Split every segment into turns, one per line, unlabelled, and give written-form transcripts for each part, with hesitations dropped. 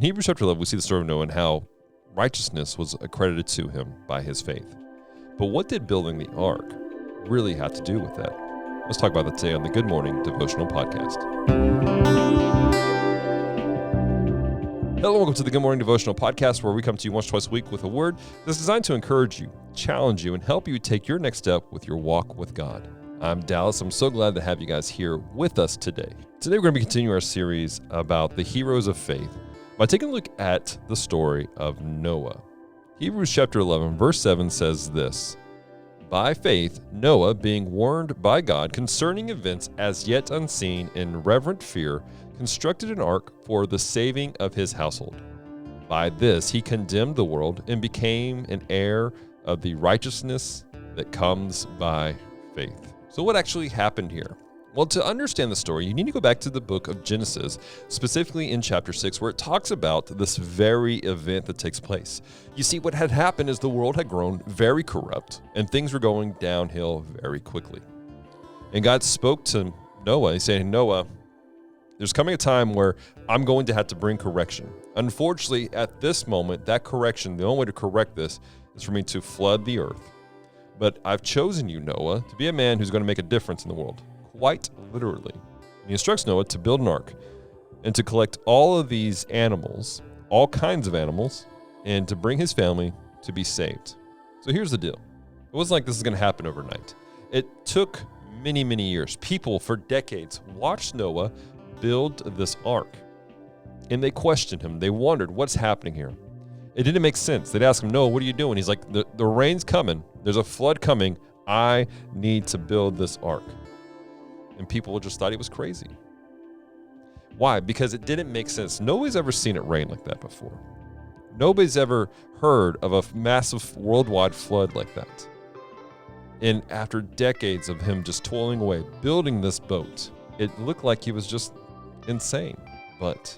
Hebrews chapter 11, we see the story of Noah and how righteousness was accredited to him by his faith. But what did building the ark really have to do with that? Let's talk about that today on the Good Morning Devotional Podcast. Hello, welcome to the Good Morning Devotional Podcast, where we come to you once or twice a week with a word that's designed to encourage you, challenge you, and help you take your next step with your walk with God. I'm Dallas. I'm so glad to have you guys here with us today. Today we're going to be continuing our series about the heroes of faith by taking a look at the story of Noah. Hebrews chapter 11, verse 7 says this: By faith, Noah, being warned by God concerning events as yet unseen, in reverent fear, constructed an ark for the saving of his household. By this he condemned the world and became an heir of the righteousness that comes by faith. So what actually happened here? Well, to understand the story, you need to go back to the book of Genesis, specifically in chapter 6, where it talks about this very event that takes place. You see, what had happened is the world had grown very corrupt, and things were going downhill very quickly. And God spoke to Noah. He said, Noah, there's coming a time where I'm going to have to bring correction. Unfortunately, at this moment, that correction, the only way to correct this is for me to flood the earth. But I've chosen you, Noah, to be a man who's going to make a difference in the world. Quite literally. And he instructs Noah to build an ark and to collect all of these animals, all kinds of animals, and to bring his family to be saved. So here's the deal. It wasn't like this is going to happen overnight. It took many, many years. People for decades watched Noah build this ark, and they questioned him. They wondered, what's happening here? It didn't make sense. They'd ask him, Noah, what are you doing? He's like, the rain's coming. There's a flood coming. I need to build this ark. And people just thought he was crazy. Why? Because it didn't make sense. Nobody's ever seen it rain like that before. Nobody's ever heard of a massive worldwide flood like that. And after decades of him just toiling away, building this boat, it looked like he was just insane. But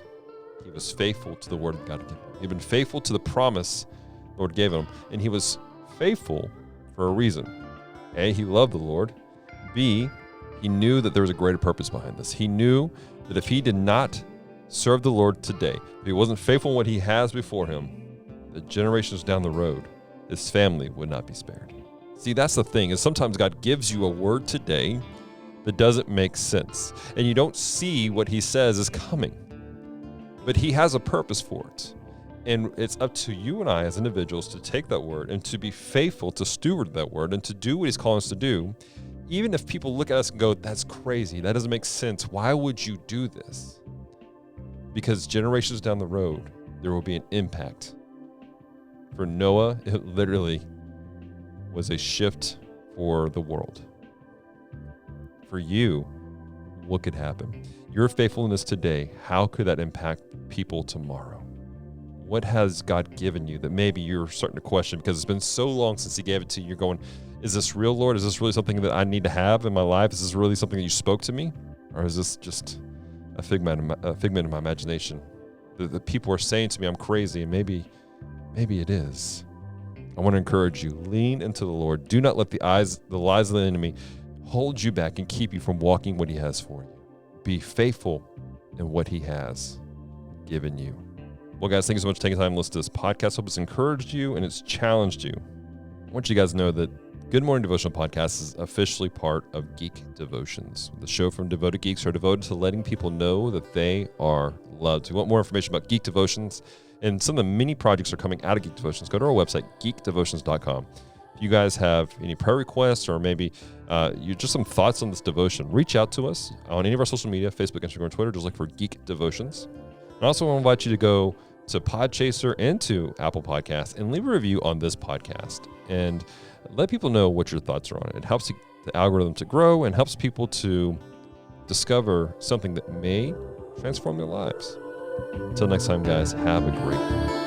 he was faithful to the word of God. He'd been faithful to the promise the Lord gave him. And he was faithful for a reason. A, he loved the Lord. B, he knew that there was a greater purpose behind this. He knew that if he did not serve the Lord today, if he wasn't faithful in what he has before him, the generations down the road, his family would not be spared. See, that's the thing, is sometimes God gives you a word today that doesn't make sense, and you don't see what he says is coming. But he has a purpose for it. And it's up to you and I as individuals to take that word and to be faithful to steward that word and to do what he's calling us to do. Even if people look at us and go, that's crazy, that doesn't make sense, why would you do this? Because generations down the road, there will be an impact. For Noah, it literally was a shift for the world. For you, what could happen? Your faithfulness today, how could that impact people tomorrow? What has God given you that maybe you're starting to question because it's been so long since he gave it to you? You're going, is this real, Lord? Is this really something that I need to have in my life? Is this really something that you spoke to me? Or is this just a figment of my imagination? The people are saying to me I'm crazy, and maybe it is. I want to encourage you, lean into the Lord. Do not let the lies of the enemy hold you back and keep you from walking what he has for you. Be faithful in what he has given you. Well, guys, thank you so much for taking time to listen to this podcast. Hope it's encouraged you and it's challenged you. I want you guys to know that Good Morning Devotional Podcast is officially part of Geek Devotions. The show from Devoted Geeks are devoted to letting people know that they are loved. If you want more information about Geek Devotions and some of the many projects are coming out of Geek Devotions, go to our website, geekdevotions.com. If you guys have any prayer requests or maybe you just some thoughts on this devotion, reach out to us on any of our social media, Facebook, Instagram, Twitter. Just look for Geek Devotions. And I also want to invite you to go to Podchaser and to Apple Podcasts and leave a review on this podcast and let people know what your thoughts are on it. It helps the algorithm to grow and helps people to discover something that may transform their lives. Until next time, guys, have a great day.